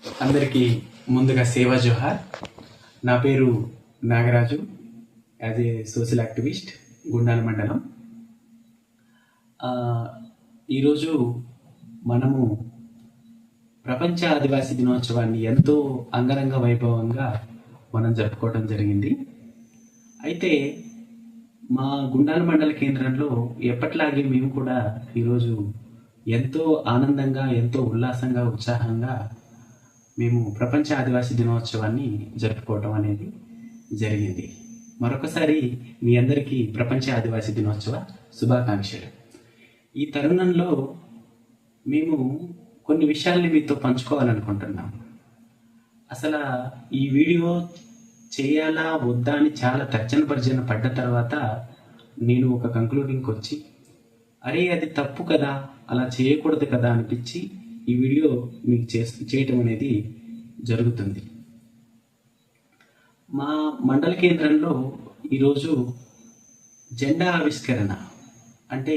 అందరికీ ముందుగా సేవా జోహార్. నా పేరు Nagaraju. As a social activist, Gundala మండలం. ఈరోజు మనము ప్రపంచ ఆదివాసీ దినోత్సవాన్ని ఎంతో అంగరంగ వైభవంగా మనం జరుపుకోవడం జరిగింది. అయితే మా గుండాల మండల కేంద్రంలో ఎప్పట్లాగే మేము కూడా ఈరోజు ఎంతో ఆనందంగా, ఎంతో ఉల్లాసంగా, ఉత్సాహంగా మేము ప్రపంచ ఆదివాసీ దినోత్సవాన్ని జరుపుకోవటం అనేది జరిగింది. మరొకసారి మీ అందరికీ ప్రపంచ ఆదివాసీ దినోత్సవ శుభాకాంక్షలు. ఈ తరుణంలో మేము కొన్ని విషయాల్ని మీతో పంచుకోవాలనుకుంటున్నాము. అసలు ఈ వీడియో చేయాలా వద్దా అని చాలా తర్జన భర్జన పడ్డ తర్వాత నేను ఒక కంక్లూడింగ్కి వచ్చి, అరే అది తప్పు కదా, అలా చేయకూడదు కదా అనిపించి ఈ వీడియో మీకు చేయటం అనేది జరుగుతుంది. మా మండల కేంద్రంలో ఈరోజు జెండా ఆవిష్కరణ, అంటే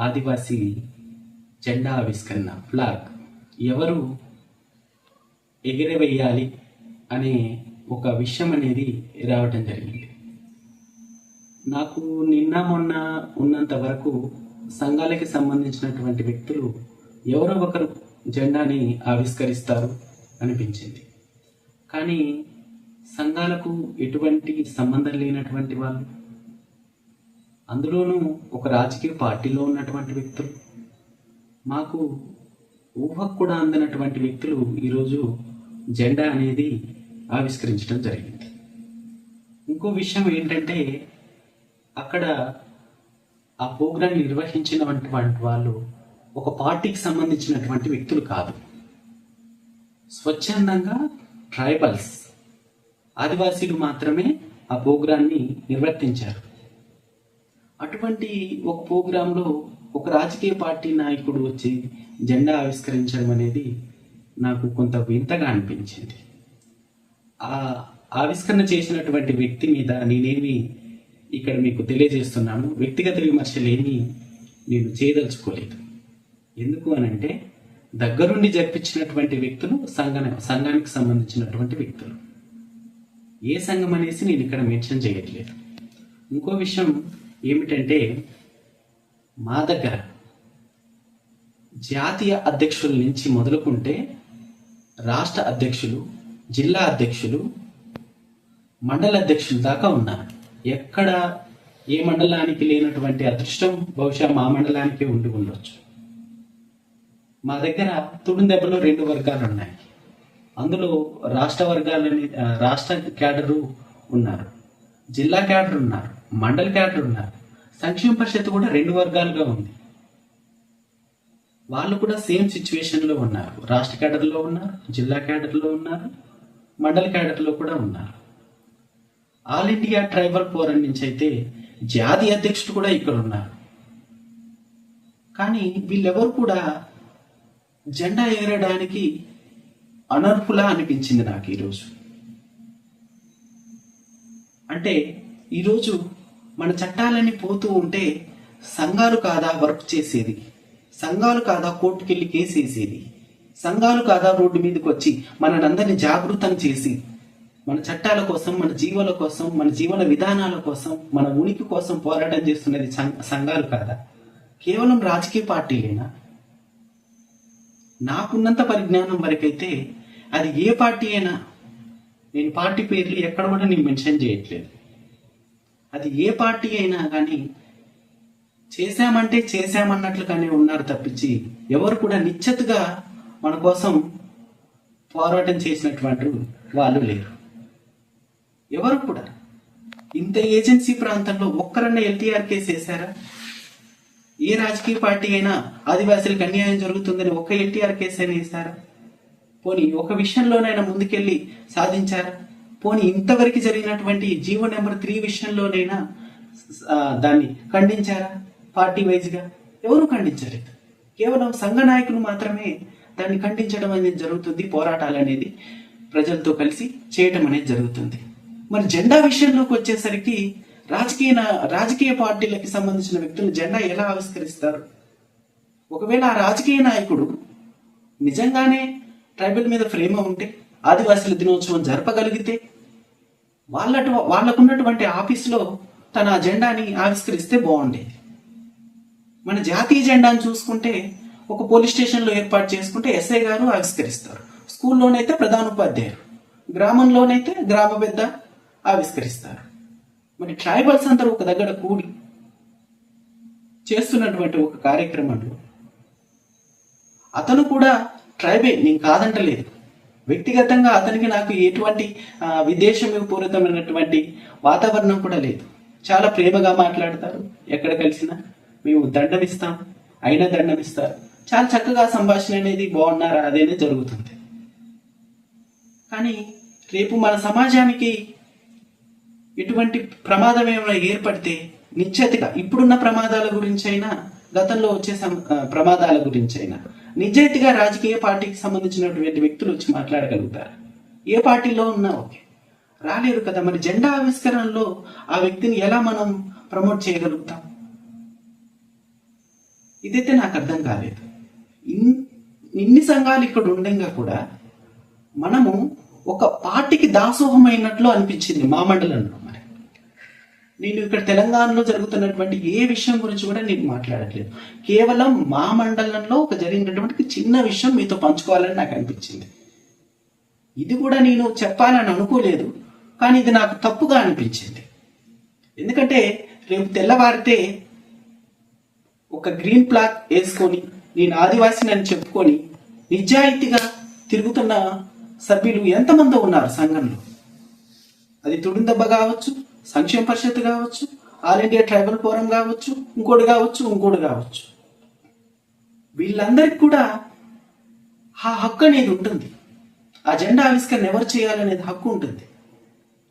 ఆదివాసీ జెండా ఆవిష్కరణ, ఫ్లాగ్ ఎవరు ఎగిరవేయాలి అనే ఒక విషయం అనేది రావటం జరిగింది. నాకు నిన్న మొన్న ఉన్నంత వరకు సంఘాలకి సంబంధించినటువంటి వ్యక్తులు ఎవరో ఒకరు జెండాని ఆవిష్కరిస్తారు అనిపించింది. కానీ సంఘాలకు ఎటువంటి సంబంధం లేనటువంటి వాళ్ళు, అందులోనూ ఒక రాజకీయ పార్టీలో ఉన్నటువంటి వ్యక్తులు, మాకు ఊహకు కూడా అందినటువంటి వ్యక్తులు ఈరోజు జెండా అనేది ఆవిష్కరించడం జరిగింది. ఇంకో విషయం ఏంటంటే, అక్కడ ఆ ప్రోగ్రాం నిర్వహించినటువంటి వాళ్ళు ఒక పార్టీకి సంబంధించినటువంటి వ్యక్తులు కాదు. స్వచ్ఛందంగా ట్రైబల్స్, ఆదివాసీలు మాత్రమే ఆ ప్రోగ్రాన్ని నిర్వర్తించారు. అటువంటి ఒక ప్రోగ్రాంలో ఒక రాజకీయ పార్టీ నాయకుడు వచ్చి జెండా ఆవిష్కరించడం అనేది నాకు కొంత వింతగా అనిపించింది. ఆ ఆవిష్కరణ చేసినటువంటి వ్యక్తి మీద నేనేమి ఇక్కడ మీకు తెలియజేస్తున్నాను, వ్యక్తిగత విమర్శలు ఏమీ నేను చేయదలుచుకోలేదు. ఎందుకు అనంటే, దగ్గరుండి జరిపించినటువంటి వ్యక్తులు సంఘానికి సంబంధించినటువంటి వ్యక్తులు. ఏ సంఘం అనేసి నేను ఇక్కడ మెన్షన్ చేయట్లేదు. ఇంకో విషయం ఏమిటంటే, మా దగ్గర జాతీయ అధ్యక్షుల నుంచి మొదలుకుంటే రాష్ట్ర అధ్యక్షులు, జిల్లా అధ్యక్షులు, మండల అధ్యక్షులు దాకా ఉన్నారు. ఎక్కడ ఏ మండలానికి లేనటువంటి అదృష్టం బహుశా మా మండలానికి ఉండి ఉండొచ్చు. మా దగ్గర తుడుందెబ్బలో 2 వర్గాలు ఉన్నాయి. అందులో రాష్ట్ర క్యాడరు ఉన్నారు, జిల్లా క్యాడర్ ఉన్నారు, మండల క్యాడర్ ఉన్నారు. సంక్షేమ పరిషత్ కూడా 2 వర్గాలుగా ఉంది. వాళ్ళు కూడా సేమ్ సిచ్యువేషన్లో ఉన్నారు. రాష్ట్ర క్యాడర్లో ఉన్నారు, జిల్లా క్యాడర్లో ఉన్నారు, మండల క్యాడర్లో కూడా ఉన్నారు. ఆల్ ఇండియా ట్రైబల్ ఫోరం నుంచి అయితే జాతీయ అధ్యక్షుడు కూడా ఇక్కడ ఉన్నారు. కానీ వీళ్ళెవరు కూడా జెండా ఎగరడానికి అనర్హులా అనిపించింది నాకు ఈరోజు. అంటే ఈరోజు మన చట్టాలన్నీ పోతూ ఉంటే సంఘాలు కాదా వర్క్ చేసేది, సంఘాలు కాదా కోర్టుకెళ్ళి కేసు వేసేది, సంఘాలు కాదా రోడ్డు మీదకి వచ్చి మనందరినీ జాగృతం చేసి మన చట్టాల కోసం, మన జీవాల కోసం, మన జీవన విధానాల కోసం, మన ఉనికి కోసం పోరాటం చేస్తున్నది సంఘాలు కాదా? కేవలం రాజకీయ పార్టీలేనా? నాకున్నంత పరిజ్ఞానం వరకైతే అది ఏ పార్టీ అయినా, నేను పార్టీ పేర్లు ఎక్కడ కూడా నేను మెన్షన్ చేయట్లేదు, అది ఏ పార్టీ అయినా కానీ చేశామంటే చేశామన్నట్లుగానే ఉన్నారు తప్పించి ఎవరు కూడా నిశ్చితగా మన కోసం పోరాటం చేసినటువంటి వాళ్ళు లేరు. ఎవరు కూడా ఇంత ఏజెన్సీ ప్రాంతంలో ఒక్కరన్నా ఎల్టీఆర్ కేసు వేశారా? ఏ రాజకీయ పార్టీ అయినా ఆదివాసీలకు అన్యాయం జరుగుతుందని ఒక్క ఎల్టీఆర్ కేసు అయినా వేశారా? పోనీ ఒక విషయంలోనైనా ముందుకెళ్ళి సాధించారా? పోనీ ఇంతవరకు జరిగినటువంటి జీవో నెంబర్ 3 విషయంలోనైనా దాన్ని ఖండించారా? పార్టీ వైజ్గా ఎవరు ఖండించలేదు. కేవలం సంఘ నాయకులు మాత్రమే దాన్ని ఖండించడం అనేది జరుగుతుంది. పోరాటాలు అనేది ప్రజలతో కలిసి చేయటం అనేది జరుగుతుంది. మరి జెండా విషయంలోకి వచ్చేసరికి రాజకీయ పార్టీలకి సంబంధించిన వ్యక్తులు జెండా ఎలా ఆవిష్కరిస్తారు? ఒకవేళ ఆ రాజకీయ నాయకుడు నిజంగానే ట్రైబల్ మీద ప్రేమ ఉంటే ఆదివాసీల దినోత్సవం జరపగలిగితే వాళ్ళకున్నటువంటి ఆఫీసులో తన జెండాని ఆవిష్కరిస్తే బాగుండేది. మన జాతీయ జెండాను చూసుకుంటే ఒక పోలీస్ స్టేషన్లో ఏర్పాటు చేసుకుంటే ఎస్ఐ గారు ఆవిష్కరిస్తారు, స్కూల్లోనైతే ప్రధానోపాధ్యాయులు, గ్రామంలోనైతే గ్రామ పెద్ద ఆవిష్కరిస్తారు. మరి ట్రైబల్స్ అందరూ ఒక దగ్గర కూడి చేస్తున్నటువంటి ఒక కార్యక్రమంలో అతను కూడా ట్రైబే, నేను కాదంటలేదు. వ్యక్తిగతంగా అతనికి నాకు ఎటువంటి విద్వేషపూరితమైనటువంటి వాతావరణం కూడా లేదు. చాలా ప్రేమగా మాట్లాడతారు, ఎక్కడ కలిసినా మేము దండం ఇస్తాం, అయినా దండం ఇస్తారు. చాలా చక్కగా సంభాషణ అనేది బాగున్నారా అదేనే జరుగుతుంది. కానీ రేపు మన సమాజానికి ఎటువంటి ప్రమాదం ఏమైనా ఏర్పడితే నిశ్చితగా ఇప్పుడున్న ప్రమాదాల గురించైనా గతంలో వచ్చే ప్రమాదాల గురించైనా నిజాయితీగా రాజకీయ పార్టీకి సంబంధించినటువంటి వ్యక్తులు వచ్చి మాట్లాడగలుగుతారు. ఏ పార్టీలో ఉన్నా ఓకే, రాలేరు కదా. మరి జెండా ఆవిష్కరణలో ఆ వ్యక్తిని ఎలా మనం ప్రమోట్ చేయగలుగుతాం? ఇదైతే నాకు అర్థం కాలేదు. ఇన్ని సంఘాలు ఇక్కడ ఉండగా కూడా మనము ఒక పార్టీకి దాసోహమైనట్లు అనిపించింది మా మండలంలో. మరి నేను ఇక్కడ తెలంగాణలో జరుగుతున్నటువంటి ఏ విషయం గురించి కూడా నేను మాట్లాడట్లేదు. కేవలం మా మండలంలో ఒక జరిగినటువంటి చిన్న విషయం మీతో పంచుకోవాలని నాకు అనిపించింది. ఇది కూడా నేను చెప్పాలని అనుకోలేదు, కానీ ఇది నాకు తప్పుగా అనిపించింది. ఎందుకంటే రేపు తెల్లవారితే ఒక గ్రీన్ ఫ్లాగ్ వేసుకొని నేను ఆదివాసిని అని చెప్పుకొని నిజాయితీగా తిరుగుతున్న సభ్యులు ఎంతమంది ఉన్నారు సంఘంలో. అది తుడుందెబ్బ కావచ్చు, సంక్షేమ పరిషత్ కావచ్చు, ఆల్ ఇండియా ట్రైబల్ ఫోరం కావచ్చు, ఇంకోటి కావచ్చు. వీళ్ళందరికీ కూడా ఆ హక్కు అనేది ఉంటుంది. ఆ జెండా ఆవిష్కరణ ఎవరు చేయాలనేది హక్కు ఉంటుంది.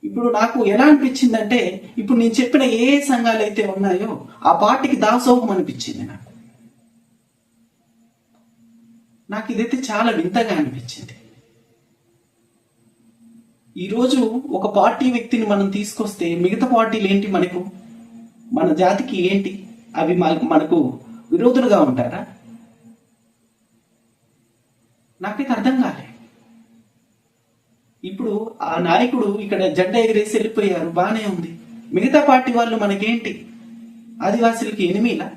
ఇప్పుడు నాకు ఎలా అనిపించిందంటే, ఇప్పుడు నేను చెప్పిన ఏ సంఘాలు అయితే ఉన్నాయో ఆ పార్టీకి దాసోహం అనిపించింది నాకు ఇదైతే చాలా వింతగా అనిపించింది. ఈరోజు ఒక పార్టీ వ్యక్తిని మనం తీసుకొస్తే మిగతా పార్టీలు ఏంటి, మన జాతికి ఏంటి, అవి మనకు విరోధులుగా ఉంటారా? నాకైతే అర్థం కాలే. ఇప్పుడు ఆ నాయకుడు ఇక్కడ జెండా ఎగిరేసి వెళ్ళిపోయారు, బాగానే ఉంది. మిగతా పార్టీ వాళ్ళు మనకేంటి, ఆదివాసులకి ఎనిమిలా?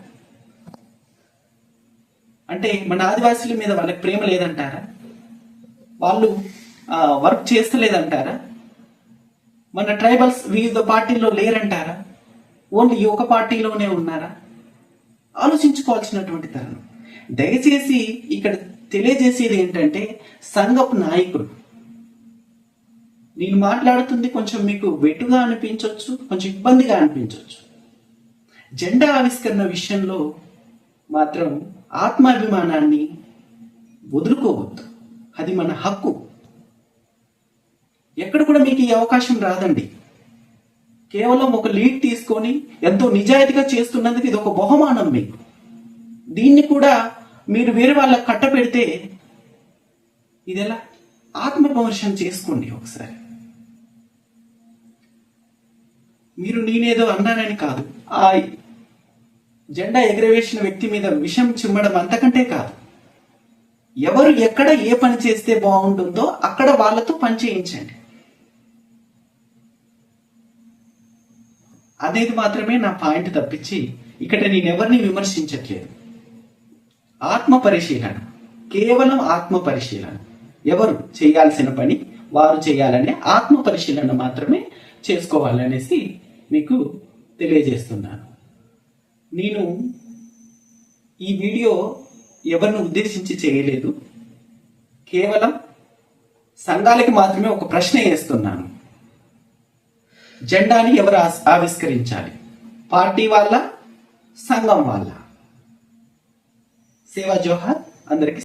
అంటే మన ఆదివాసుల మీద వాళ్ళకి ప్రేమ లేదంటారా? వాళ్ళు వర్క్ చేస్తలేదంటారా? మన ట్రైబల్స్ వివిధ పార్టీల్లో లేరంటారా? ఓన్లీ ఈ ఒక పార్టీలోనే ఉన్నారా? ఆలోచించుకోవాల్సినటువంటి తరుణం. దయచేసి ఇక్కడ తెలియజేసేది ఏంటంటే, సంఘపు నాయకుడు, నేను మాట్లాడుతుంది కొంచెం మీకు వెటుగా అనిపించవచ్చు, కొంచెం ఇబ్బందిగా అనిపించవచ్చు. జెండా ఆవిష్కరణ విషయంలో మాత్రం ఆత్మాభిమానాన్ని వదులుకోవద్దు. అది మన హక్కు. ఎక్కడ కూడా మీకు ఈ అవకాశం రాదండి. కేవలం ఒక లీడ్ తీసుకొని ఎంతో నిజాయితీగా చేస్తున్నందుకు ఇది ఒక బహుమానం మీకు. దీన్ని కూడా మీరు వేరే వాళ్ళకి కట్టపెడితే ఇది ఎలా? ఆత్మవిమర్శన చేసుకోండి ఒకసారి. మీరు నేనేదో అన్నానని కాదు, ఆ జెండా ఎగరవేసిన వ్యక్తి మీద విషం చిమ్మడం అంతకంటే కాదు. ఎవరు ఎక్కడ ఏ పని చేస్తే బాగుంటుందో అక్కడ వాళ్ళతో పని చేయించండి. అనేది మాత్రమే నా పాయింట్ తప్పించి ఇక్కడ నేను ఎవరిని విమర్శించట్లేదు. ఆత్మ పరిశీలన, కేవలం ఆత్మ పరిశీలన. ఎవరు చేయాల్సిన పని వారు చేయాలనే ఆత్మ పరిశీలన మాత్రమే చేసుకోవాలనేసి మీకు తెలియజేస్తున్నాను. నేను ఈ వీడియో ఎవరిని ఉద్దేశించి చేయలేదు, కేవలం సంఘాలకి మాత్రమే ఒక ప్రశ్న వేస్తున్నాను. జెండాని ఎవరు ఆవిష్కరించాలి? పార్టీ వాళ్ళ, సంఘం వాళ్ళ? సేవా జోహార్ అందరికి.